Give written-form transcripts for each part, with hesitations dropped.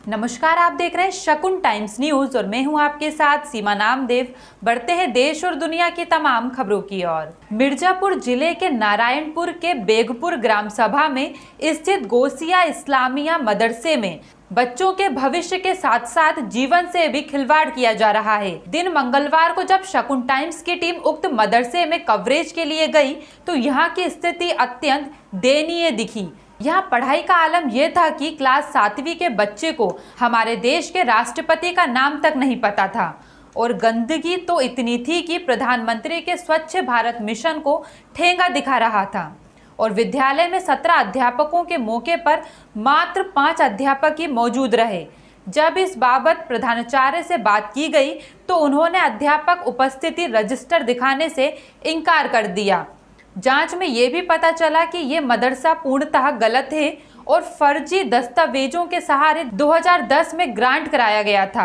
नमस्कार, आप देख रहे हैं शकुन टाइम्स न्यूज और मैं हूं आपके साथ सीमा नामदेव। बढ़ते हैं देश और दुनिया की तमाम खबरों की ओर। मिर्जापुर जिले के नारायणपुर के बेगपुर ग्राम सभा में स्थित गोसिया इस्लामिया मदरसे में बच्चों के भविष्य के साथ साथ जीवन से भी खिलवाड़ किया जा रहा है। दिन मंगलवार को जब शकुन टाइम्स की टीम उक्त मदरसे में कवरेज के लिए गई तो यहाँ की स्थिति अत्यंत दयनीय दिखी। यहाँ पढ़ाई का आलम यह था कि क्लास 7वीं के बच्चे को हमारे देश के राष्ट्रपति का नाम तक नहीं पता था और गंदगी तो इतनी थी कि प्रधानमंत्री के स्वच्छ भारत मिशन को ठेंगा दिखा रहा था। और विद्यालय में 17 अध्यापकों के मौके पर मात्र 5 अध्यापक ही मौजूद रहे। जब इस बाबत प्रधानाचार्य से बात की गई तो उन्होंने अध्यापक उपस्थिति रजिस्टर दिखाने से इनकार कर दिया। जांच में ये भी पता चला कि ये मदरसा पूर्णतः गलत है और फर्जी दस्तावेजों के सहारे 2010 में ग्रांट कराया गया था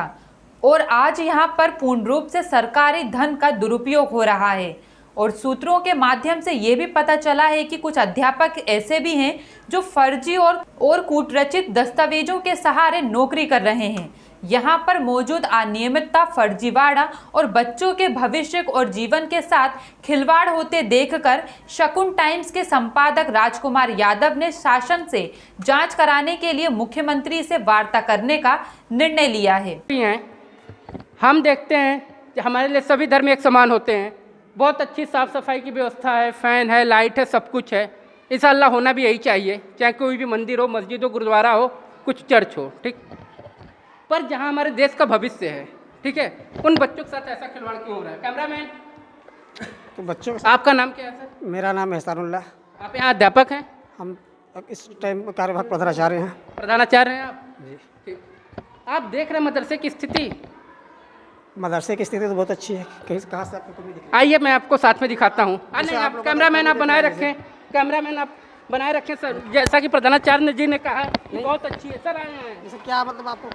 और आज यहाँ पर पूर्ण रूप से सरकारी धन का दुरुपयोग हो रहा है। और सूत्रों के माध्यम से ये भी पता चला है कि कुछ अध्यापक ऐसे भी हैं जो फर्जी और कूटरचित दस्तावेजों के सहारे नौकरी कर रहे हैं। यहाँ पर मौजूद अनियमितता, फर्जीवाड़ा और बच्चों के भविष्य और जीवन के साथ खिलवाड़ होते देखकर शकुन टाइम्स के संपादक राजकुमार यादव ने शासन से जांच कराने के लिए मुख्यमंत्री से वार्ता करने का निर्णय लिया है। हम देखते हैं कि हमारे लिए सभी धर्म एक समान होते हैं। बहुत अच्छी साफ़ सफाई की व्यवस्था है, फ़ैन है, लाइट है, सब कुछ है। इंशाअल्लाह होना भी यही चाहिए, चाहे कोई भी मंदिर हो, मस्जिद हो, गुरुद्वारा हो, कुछ चर्च हो, ठीक। पर जहाँ हमारे देश का भविष्य है, ठीक है, उन बच्चों के साथ ऐसा खिलवाड़ क्यों हो रहा है? कैमरामैन, तो बच्चों आपका नाम क्या है सर? मेरा नाम एहसानुल्लाह। आप यहाँ अध्यापक हैं? हम इस टाइम कार्यवाहक प्रधानाचार्य हैं। प्रधानाचार्य हैं आप जी, ठीक। आप देख रहे हैं मदरसे की स्थिति। मदरसे की स्थिति तो बहुत अच्छी है। कहीं कहाँ से आपको कमी दिखी? आइए मैं आपको साथ में दिखाता हूँ। नहीं, आप आप कैमरामैन आप बनाए रखें, कैमरामैन आप बनाए रखें सर। जैसा कि प्रधानाचार्य जी ने कहा कि बहुत अच्छी है सर। आए हैं जैसे क्या मतलब आपको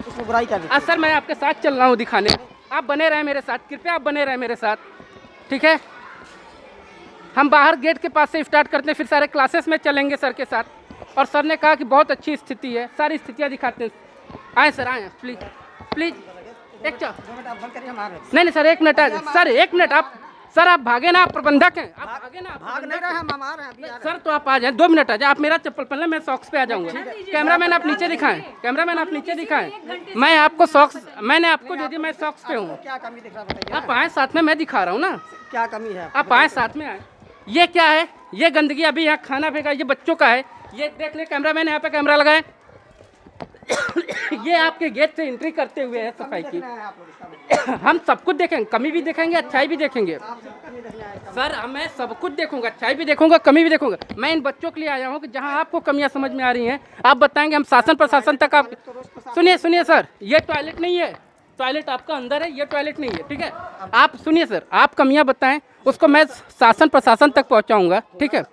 इसमें बुराई क्या दिखी? सर मैं आपके साथ चल रहा हूँ दिखाने। आप बने रहें मेरे साथ, कृपया आप बने रहें मेरे साथ, ठीक है। हम बाहर गेट के पास से स्टार्ट करते हैं, फिर सारे क्लासेस में चलेंगे सर के साथ। और सर ने कहा कि बहुत अच्छी स्थिति है, सारी स्थितियाँ दिखाते हैं। आए सर, आए प्लीज़ प्लीज़। एक नहीं सर, 1 मिनट सर, 1 मिनट। आप सर आप भागे ना, आप प्रबंधक हैं, आप भागे ना। भाग नहीं रहे, हम आ रहे हैं अभी। सर तो आप आ जाएं, 2 मिनट आ जाए। आप मेरा चप्पल पहले, मैं सॉक्स पे आ जाऊंगा। कैमरामैन आप नीचे दिखाएं, कैमरामैन आप नीचे दिखाएं। मैं आपको सॉक्स, मैंने आपको दे दी, मैं सॉक्स पे हूँ। क्या कमी दिख रहा है बताइए? आप आए साथ में, मैं दिखा रहा हूँ ना। क्या कमी है? आप आए साथ में आए। ये क्या है? ये गंदगी, अभी यहाँ खाना फेंका, ये बच्चों का है। ये देख ले कैमरामैन, यहाँ पे कैमरा लगाए। ये आपके गेट से एंट्री करते हुए है सफाई की। हम सब कुछ देखेंगे, कमी भी देखेंगे, अच्छाई भी देखेंगे सर। मैं सब कुछ देखूंगा, अच्छाई भी देखूंगा, कमी भी देखूंगा। मैं इन बच्चों के लिए आया हूँ कि जहाँ आपको कमियाँ समझ में आ रही हैं आप बताएंगे, हम शासन प्रशासन तक आप सुनिए। सुनिए सर, ये टॉयलेट नहीं है, टॉयलेट आपका अंदर है, ये टॉयलेट नहीं है, ठीक है। आप सुनिए सर, आप कमियाँ बताएं, उसको मैं शासन प्रशासन तक पहुँचाऊँगा, ठीक है।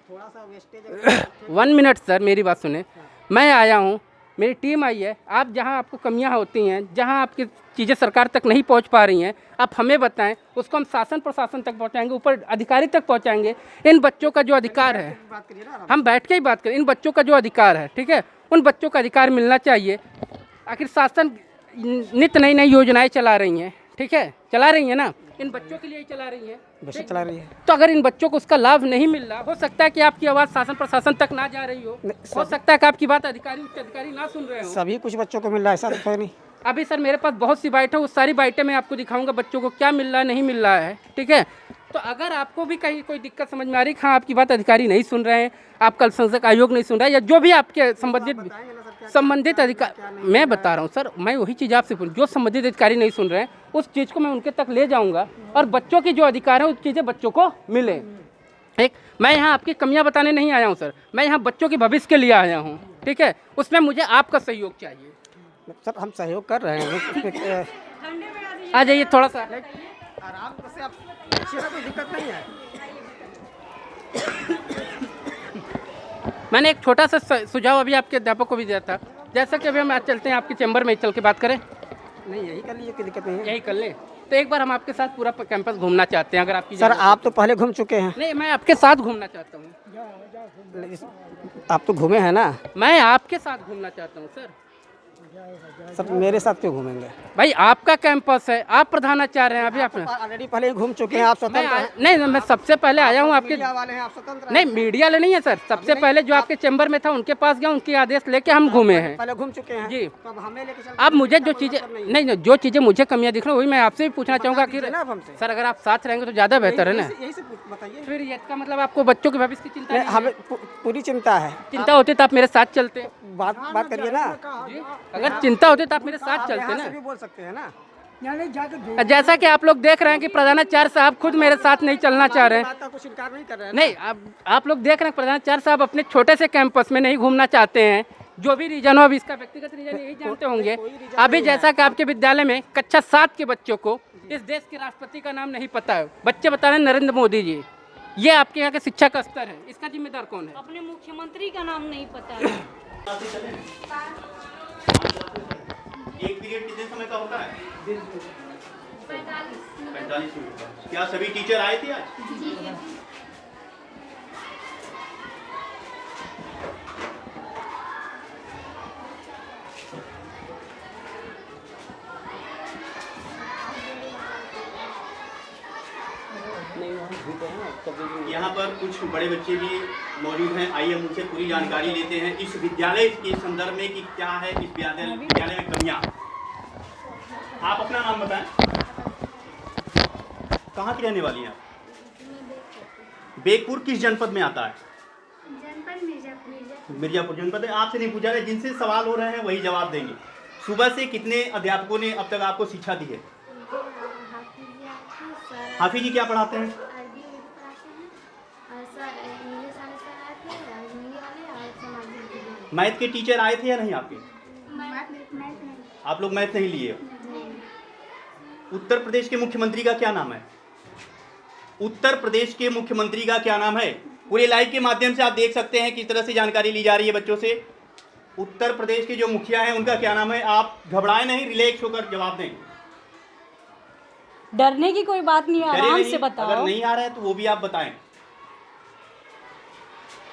1 मिनट सर, मेरी बात सुने। मैं आया हूँ, मेरी टीम आई है। आप जहां आपको कमियां होती हैं, जहां आपकी चीज़ें सरकार तक नहीं पहुंच पा रही हैं, आप हमें बताएं, उसको हम शासन प्रशासन तक पहुंचाएंगे, ऊपर अधिकारी तक पहुंचाएंगे। इन बच्चों का जो अधिकार है, हम बैठ के ही बात करें। इन बच्चों का जो अधिकार है, ठीक है, उन बच्चों का अधिकार मिलना चाहिए। आखिर शासन नित्य नई नई योजनाएँ चला रही हैं, ठीक है, चला रही हैं ना, इन बच्चों के लिए ही चला रही है, चला रही है। तो अगर इन बच्चों को उसका लाभ नहीं मिल रहा, हो सकता है कि आपकी आवाज़ शासन प्रशासन तक ना जा रही हो सकता है कि आपकी बात अधिकारी, उच्च अधिकारी ना सुन रहे हो। सभी कुछ बच्चों को मिल रहा है, ऐसा तो है नहीं। अभी सर मेरे पास बहुत सी बाइट है, उस सारी बाइटें मैं आपको दिखाऊंगा बच्चों को क्या मिल रहा है, नहीं मिल रहा है, ठीक है। तो अगर आपको भी कहीं कोई दिक्कत समझ में आ रही, हाँ आपकी बात अधिकारी नहीं सुन रहे हैं, आपका अल्पसंख्यक आयोग नहीं सुन रहा है, या जो भी आपके संबंधित अधिकारी, मैं बता रहा हूँ सर, मैं वही चीज़ आपसे पूछ, जो संबंधित अधिकारी नहीं सुन रहे हैं उस चीज़ को मैं उनके तक ले जाऊँगा और बच्चों की जो अधिकार है उस चीज़ें बच्चों को मिले। एक मैं यहाँ आपकी कमियाँ बताने नहीं आया हूँ सर, मैं यहाँ बच्चों के भविष्य के लिए आया हूँ, ठीक है। उसमें मुझे आपका सहयोग चाहिए सर। हम सहयोग कर रहे हैं। आ जाइए थोड़ा सा आराम से, आप कोई दिक्कत नहीं है। मैंने एक छोटा सा सुझाव अभी आपके अध्यापक को भी दिया था, जैसा कि अभी हम आज चलते हैं आपके चैम्बर में, चल के बात करें। नहीं, यही कर लीजिए, कोई दिक्कत नहीं है। यही कर ले। तो एक बार हम आपके साथ पूरा कैंपस घूमना चाहते हैं, अगर आपकी सर आप तो पहले घूम चुके हैं। नहीं, मैं आपके साथ घूमना चाहता हूँ। आप तो घूमे हैं ना। मैं आपके साथ घूमना चाहता हूँ सर। सब मेरे साथ क्यों घूमेंगे? भाई आपका कैंपस है, आप प्रधानाचार्य हैं। अभी आप ऑलरेडी पहले ही घूम चुके हैं, आप स्वतंत्र हैं। नहीं, मैं सबसे पहले आया हूँ आपके। मीडिया वाले हैं, आप स्वतंत्र हैं। नहीं, मीडिया ले नहीं है सर। सबसे पहले जो आपके चैम्बर में था उनके पास गया, उनके आदेश लेके हम घूमे हैं। पहले घूम चुके हैं जी। तो अब हमें लेके चलते अब हैं, मुझे इसका जो कोई चीज़ें मतलब नहीं, जो चीज़ें मुझे कमियाँ दिख रही वही मैं आपसे भी पूछना चाहूँगा कि दीजिए ना आप हमसे। सर अगर आप साथ रहेंगे तो ज़्यादा बेहतर है ना। यही से बताइए। फिर ये इसका मतलब आपको बच्चों के भविष्य की चिंता नहीं है? हमें पूरी चिंता है। चिंता होती तो आप मेरे साथ चलते। बात करिए ना। जी, अगर चिंता होती तो आप मेरे साथ चलते यहाँ से ना। भी बोल सकते हैं ना। जैसा कि आप लोग देख रहे हैं कि प्रधानाचार्य साहब खुद मेरे साथ नहीं चलना चाह रहे हैं। बात का कुछ इनकार नहीं कर रहे हैं। नहीं, आप लोग देख रहे हैं प्रधानाचार्य साहब अपने छोटे से कैंपस में नहीं घूमना चाहते हैं। जो भी रीजन हो, अभी इसका व्यक्तिगत रीजन यही जानते होंगे। अभी जैसा कि आपके विद्यालय में कक्षा 7 के बच्चों को इस देश के राष्ट्रपति का नाम नहीं पता है, बच्चे बता रहे हैं नरेंद्र मोदी जी। ये आपके यहाँ के शिक्षा का स्तर है, इसका जिम्मेदार कौन है? अपने मुख्यमंत्री का नाम नहीं पता है। एक पीरियड कितने समय का होता है? 45 मिनट का। क्या सभी टीचर आए थे आज? यहाँ पर कुछ बड़े बच्चे भी मौजूद हैं। आइए हम उनसे पूरी जानकारी लेते हैं इस विद्यालय के संदर्भ में कि क्या है इस विद्यालय में कमियाँ। आप अपना नाम बताएं। कहाँ की रहने वाली हैं आप? बेगपुर किस जनपद में आता है? जनपद मिर्जापुर। मिर्जापुर जनपद है। आपसे नहीं पूछा रहे, जिनसे सवाल हो रहे हैं वही जवाब देंगे। सुबह से कितने अध्यापकों ने अब तक आपको शिक्षा दी है? हाफिज जी क्या पढ़ाते हैं? अरबी उर्दू पढ़ाते हैं और सर इंग्लिश वाले सर आए थे और हिंदी वाले और समाज विज्ञान। मैथ के टीचर आए थे या नहीं आपके? मैथ नहीं। आप लोग मैथ नहीं लिए हो? नहीं। उत्तर प्रदेश के मुख्यमंत्री का क्या नाम है? उत्तर प्रदेश के मुख्यमंत्री का क्या नाम है? पूरे लाइव के माध्यम से आप देख सकते हैं किस तरह से जानकारी ली जा रही है बच्चों से। उत्तर प्रदेश के जो मुखिया हैं उनका क्या नाम है? आप घबराए नहीं, रिलैक्स होकर जवाब दें। डरने की कोई बात नहीं है, डरे आराम नहीं, से बताओ। अगर नहीं आ रहा है तो वो भी आप बताएं।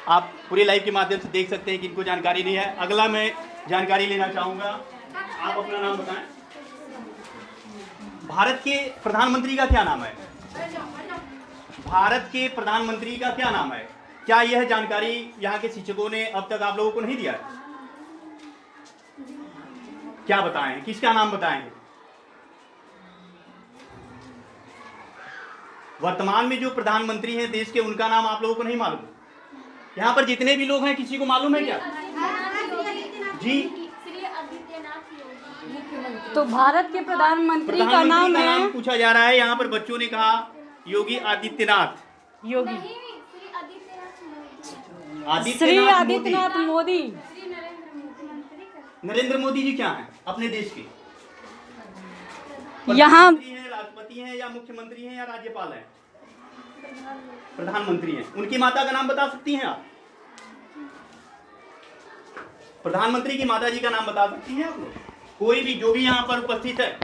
आप पूरे लाइव के माध्यम से देख सकते हैं कि इनको जानकारी नहीं है। अगला मैं जानकारी लेना चाहूंगा। आप अपना नाम बताएं। भारत के प्रधानमंत्री का क्या नाम है? भारत के प्रधानमंत्री का क्या नाम है? क्या यह जानकारी यहाँ के शिक्षकों ने अब तक आप लोगों को नहीं दिया है? क्या बताएं, किसका नाम बताएंगे? वर्तमान में जो प्रधानमंत्री हैं देश के, उनका नाम आप लोगों को नहीं मालूम? यहाँ पर जितने भी लोग हैं किसी को मालूम है क्या? जी, तो भारत के प्रधानमंत्री का नाम का है नाम पूछा जा रहा है। यहाँ पर बच्चों ने कहा योगी आदित्यनाथ। योगी आदित्यनाथ श्री मोदी। आदित्यनाथ मोदी। नरेंद्र मोदी जी क्या हैं अपने देश के? यहाँ प्रधानमंत्री हैं, राष्ट्रपति हैं या मुख्यमंत्री हैं या राज्यपाल हैं? प्रधानमंत्री हैं। उनकी माता का नाम बता सकती हैं आप? प्रधानमंत्री की माता जी का नाम बता सकती हैं आप लोग? कोई भी जो भी यहाँ पर उपस्थित है?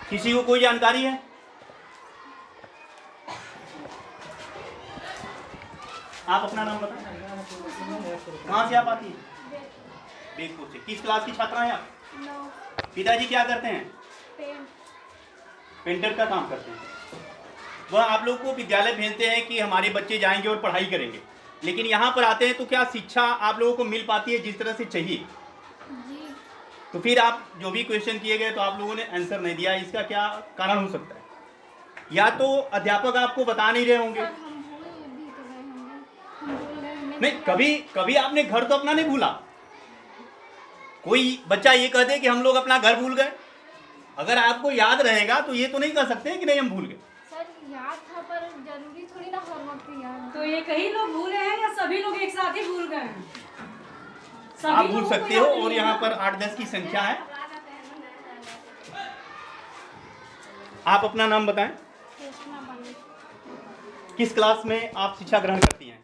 किसी को कोई जानकारी है? आप अपना नाम बताएं। कहाँ से आप आती हैं? बेगपुर से। किस क्लास की छात्रा हैं आप? पिताजी क्या करते हैं? पेंटर का काम करते हैं। वह आप लोग को विद्यालय भेजते हैं कि हमारे बच्चे जाएंगे और पढ़ाई करेंगे, लेकिन यहाँ पर आते हैं तो क्या शिक्षा आप लोगों को मिल पाती है जिस तरह से चाहिए? तो फिर आप जो भी क्वेश्चन किए गए तो आप लोगों ने आंसर नहीं दिया, इसका क्या कारण हो सकता है? या तो अध्यापक आपको बता नहीं रहे होंगे। नहीं, कभी आपने घर तो अपना नहीं भूला? कोई बच्चा ये कह दे कि हम लोग अपना घर भूल गए, अगर आपको याद रहेगा तो ये तो नहीं कह सकते कि नहीं हम भूल गए। सर याद था पर जरूरी थोड़ी ना हर वक्त याद। तो ये कई लोग भूले हैं या सभी लोग एक साथ ही भूल गए हैं? आप भूल सकते हो और यहाँ पर 8-10 की संख्या है। आप अपना नाम बताएं। किस क्लास में आप शिक्षा ग्रहण करती हैं?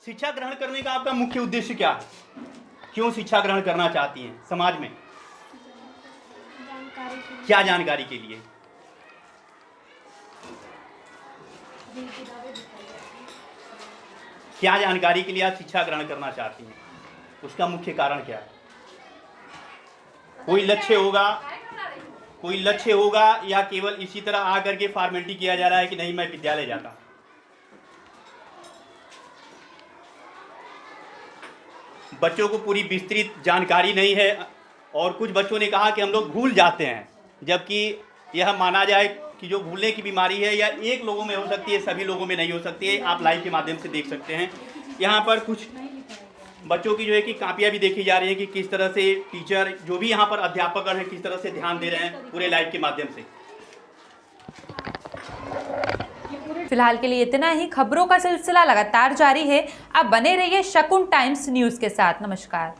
शिक्षा ग्रहण करने का आपका मुख्य उद्देश्य क्या है? क्यों शिक्षा ग्रहण करना चाहती हैं? समाज में क्या जानकारी के लिए? क्या जानकारी के लिए आप शिक्षा ग्रहण करना चाहती हैं? उसका मुख्य कारण क्या है? कोई लक्ष्य होगा या केवल इसी तरह आकर के फॉर्मेलिटी किया जा रहा है कि नहीं मैं विद्यालय जाता हूं? बच्चों को पूरी विस्तृत जानकारी नहीं है और कुछ बच्चों ने कहा कि हम लोग भूल जाते हैं, जबकि यह माना जाए कि जो भूलने की बीमारी है या एक लोगों में हो सकती है, सभी लोगों में नहीं हो सकती है। आप लाइव के माध्यम से देख सकते हैं। यहाँ पर कुछ बच्चों की जो है कि कापियाँ भी देखी जा रही हैं कि किस तरह से टीचर जो भी यहाँ पर अध्यापक हैं किस तरह से ध्यान दे रहे हैं पूरे लाइव के माध्यम से। फिलहाल के लिए इतना ही। खबरों का सिलसिला लगातार जारी है। आप बने रहिए शकुन टाइम्स न्यूज़ के साथ। नमस्कार।